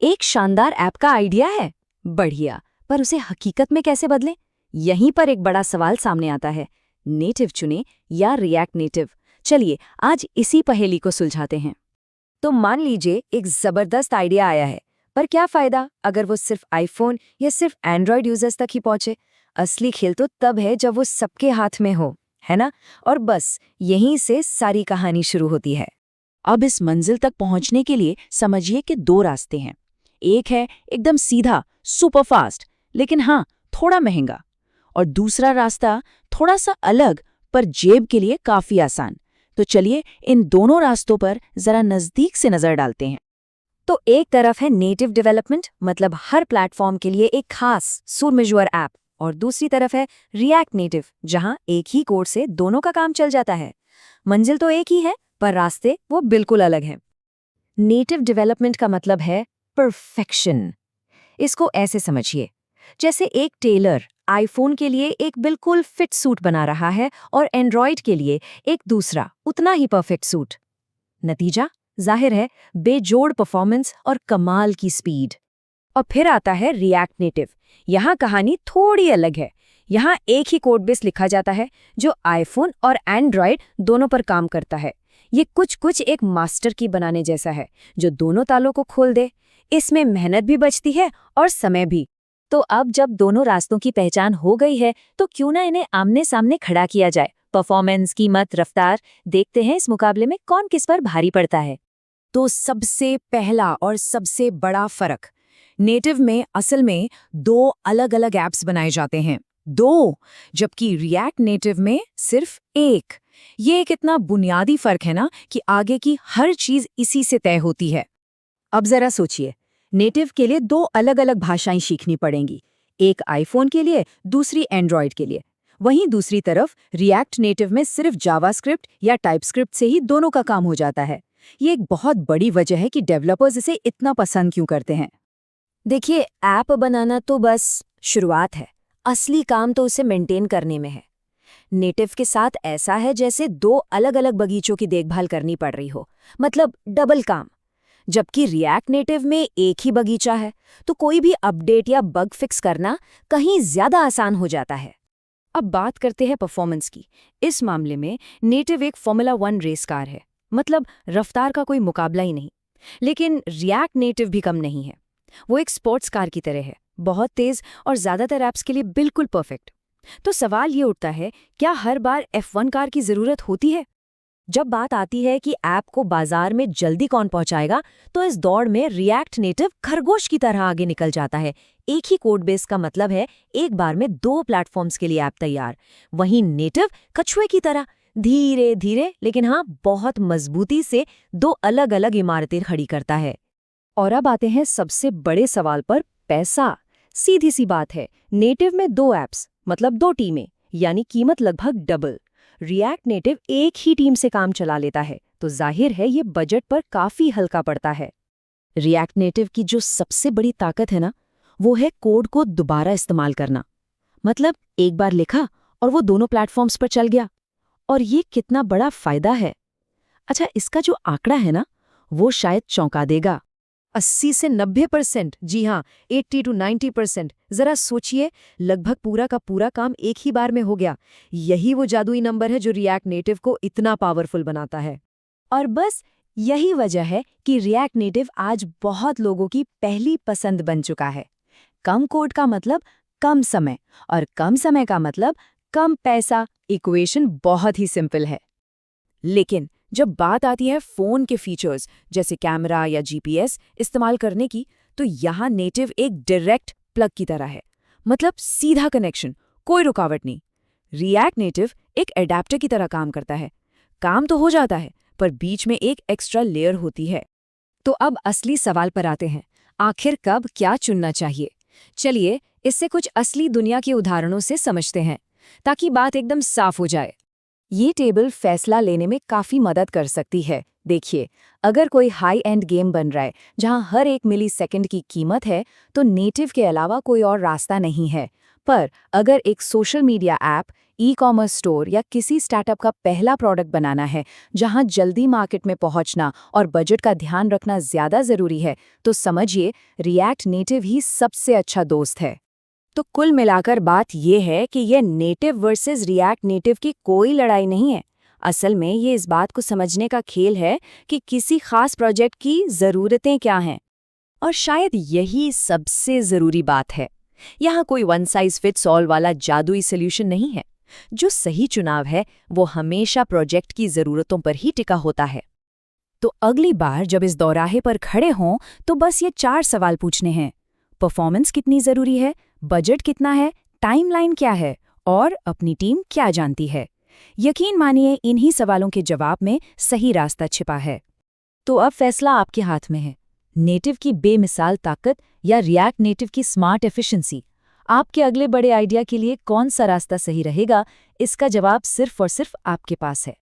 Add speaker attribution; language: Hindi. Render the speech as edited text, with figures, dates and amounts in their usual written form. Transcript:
Speaker 1: एक शानदार ऐप का आइडिया है, बढ़िया, पर उसे हकीकत में कैसे बदलें? यहीं पर एक बड़ा सवाल सामने आता है, नेटिव चुनें या रिएक्ट नेटिव। चलिए आज इसी पहेली को सुलझाते हैं। तो मान लीजिए एक जबरदस्त आइडिया आया है, पर क्या फायदा अगर वो सिर्फ आईफोन या सिर्फ एंड्रॉयड यूजर्स तक ही पहुंचे। असली खेल तो तब है जब वो सबके हाथ में हो, है ना? और बस यहीं से सारी कहानी शुरू होती है।
Speaker 2: अब इस मंजिल तक पहुंचने के लिए समझिए कि दो रास्ते हैं। एक है एकदम सीधा, सुपर फास्ट, लेकिन हाँ थोड़ा महंगा। और दूसरा रास्ता थोड़ा सा अलग, पर जेब के लिए काफी आसान। तो चलिए इन दोनों रास्तों पर जरा नजदीक से नजर डालते हैं।
Speaker 1: तो एक तरफ है नेटिव डेवलपमेंट, मतलब हर प्लेटफॉर्म के लिए एक खास सुरमजुअर ऐप, और दूसरी तरफ है रिएक्ट नेटिव, जहां एक ही कोड से दोनों का काम चल जाता है। मंजिल तो एक ही है, पर रास्ते वो बिल्कुल अलग हैं। नेटिव डेवलपमेंट का मतलब है परफेक्शन। इसको ऐसे समझिए, जैसे एक टेलर आईफोन के लिए एक बिल्कुल फिट सूट बना रहा है और एंड्रॉयड के लिए एक दूसरा उतना ही परफेक्ट सूट। नतीजा जाहिर है, बेजोड़ परफॉर्मेंस और कमाल की स्पीड। और फिर आता है रिएक्ट नेटिव। यहाँ कहानी थोड़ी अलग है। यहाँ एक ही कोड बेस लिखा जाता है जो आईफोन और एंड्रॉयड दोनों पर काम करता है। ये कुछ एक मास्टर की बनाने जैसा है जो दोनों तालों को खोल दे। इसमें मेहनत भी बचती है और समय भी। तो अब जब दोनों रास्तों की पहचान हो गई है, तो क्यों ना इन्हें आमने सामने खड़ा किया जाए। परफॉर्मेंस, कीमत, रफ्तार, देखते हैं इस मुकाबले में कौन किस पर भारी पड़ता है। तो सबसे पहला और सबसे बड़ा फर्क, नेटिव में असल में दो अलग अलग ऐप्स बनाए जाते हैं, दो, जबकि रिएक्ट नेटिव में सिर्फ एक। ये एक इतना बुनियादी फर्क है ना कि आगे की हर चीज इसी से तय होती है। अब जरा सोचिए, नेटिव के लिए दो अलग अलग भाषाएं सीखनी पड़ेंगी, एक आईफोन के लिए, दूसरी एंड्रॉयड के लिए। वहीं दूसरी तरफ रिएक्ट नेटिव में सिर्फ जावास्क्रिप्ट या टाइपस्क्रिप्ट से ही दोनों का काम हो जाता है। ये एक बहुत बड़ी वजह है कि डेवलपर्स इसे इतना पसंद क्यों करते हैं। देखिए, ऐप बनाना तो बस शुरुआत है, असली काम तो उसे मेंटेन करने में है। नेटिव के साथ ऐसा है जैसे दो अलग अलग बगीचों की देखभाल करनी पड़ रही हो, मतलब डबल काम। जबकि रिएक्ट नेटिव में एक ही बगीचा है, तो कोई भी अपडेट या बग फिक्स करना कहीं ज्यादा आसान हो जाता है। अब बात करते हैं परफॉर्मेंस की। इस मामले में नेटिव एक फॉर्मूला 1 रेस कार है, मतलब रफ्तार का कोई मुकाबला ही नहीं। लेकिन रिएक्ट नेटिव भी कम नहीं है, वो एक स्पोर्ट्स कार की तरह है, बहुत तेज और ज्यादातर ऐप्स के लिए बिल्कुल परफेक्ट। तो सवाल ये उठता है, क्या हर बार F1 कार की जरूरत होती है? जब बात आती है कि ऐप को बाजार में जल्दी कौन पहुंचाएगा, तो इस दौड़ में रिएक्ट नेटिव खरगोश की तरह आगे निकल जाता है। एक ही कोड बेस का मतलब है एक बार में दो प्लेटफॉर्म्स के लिए ऐप तैयार। वहीं नेटिव कछुए की तरह धीरे धीरे, लेकिन हाँ बहुत मजबूती से दो अलग अलग इमारतें खड़ी करता है। और अब आते हैं सबसे बड़े सवाल पर, पैसा। सीधी सी बात है, नेटिव में दो ऐप्स मतलब दो टीमें, यानी कीमत लगभग डबल। रिएक्ट नेटिव एक ही टीम से काम चला लेता है, तो जाहिर है ये बजट पर काफी हल्का पड़ता है। रिएक्ट नेटिव की जो सबसे बड़ी ताकत है ना, वो है कोड को दोबारा इस्तेमाल करना। मतलब एक बार लिखा और वो दोनों प्लेटफॉर्म्स पर चल गया। और ये कितना बड़ा फायदा है। अच्छा, इसका जो आंकड़ा है ना, वो शायद चौंका देगा। 80 से 90%, जी हाँ 80 to 90%। जरा सोचिए, लगभग पूरा का पूरा काम एक ही बार में हो गया। यही वो जादुई नंबर है जो रिएक्ट नेटिव को इतना पावरफुल बनाता है। और बस यही वजह है कि रिएक्ट नेटिव आज बहुत लोगों की पहली पसंद बन चुका है। कम कोड का मतलब कम समय, और कम समय का मतलब कम पैसा। इक्वेशन बहुत ही सिंपल है। लेकिन जब बात आती है फोन के फीचर्स जैसे कैमरा या जीपीएस इस्तेमाल करने की, तो यहाँ नेटिव एक डायरेक्ट प्लग की तरह है, मतलब सीधा कनेक्शन, कोई रुकावट नहीं। रिएक्ट नेटिव एक एडेप्टर की तरह काम करता है। काम तो हो जाता है, पर बीच में एक एक्स्ट्रा लेयर होती है। तो अब असली सवाल पर आते हैं, आखिर कब क्या चुनना चाहिए। चलिए इससे कुछ असली दुनिया के उदाहरणों से समझते हैं, ताकि बात एकदम साफ हो जाए। ये टेबल फैसला लेने में काफी मदद कर सकती है। देखिए, अगर कोई हाई एंड गेम बन रहा है जहां हर एक मिलीसेकंड की कीमत है, तो नेटिव के अलावा कोई और रास्ता नहीं है। पर अगर एक social media app, e-commerce store या किसी स्टार्टअप का पहला प्रोडक्ट बनाना है, जहां जल्दी मार्केट में पहुंचना और बजट का ध्यान रखना ज्यादा जरूरी है, तो समझिए रिएक्ट नेटिव ही सबसे अच्छा दोस्त है। तो कुल मिलाकर बात ये है कि ये नेटिव वर्सेस रिएक्ट नेटिव की कोई लड़ाई नहीं है। असल में ये इस बात को समझने का खेल है कि किसी खास प्रोजेक्ट की ज़रूरतें क्या हैं। और शायद यही सबसे ज़रूरी बात है। यहाँ कोई वन साइज फिट्स ऑल वाला जादुई सॉल्यूशन नहीं है। जो सही चुनाव है वो हमेशा प्रोजेक्ट की ज़रूरतों पर ही टिका होता है। तो अगली बार जब इस दौराहे पर खड़े हों तो बस ये 4 सवाल पूछने हैं। परफॉर्मेंस कितनी ज़रूरी है, बजट कितना है, टाइमलाइन क्या है और अपनी टीम क्या जानती है। यकीन मानिए इन्हीं सवालों के जवाब में सही रास्ता छिपा है। तो अब फैसला आपके हाथ में है। नेटिव की बेमिसाल ताकत या रिएक्ट नेटिव की स्मार्ट एफिशिएंसी। आपके अगले बड़े आइडिया के लिए कौन सा रास्ता सही रहेगा, इसका जवाब सिर्फ और सिर्फ आपके पास है।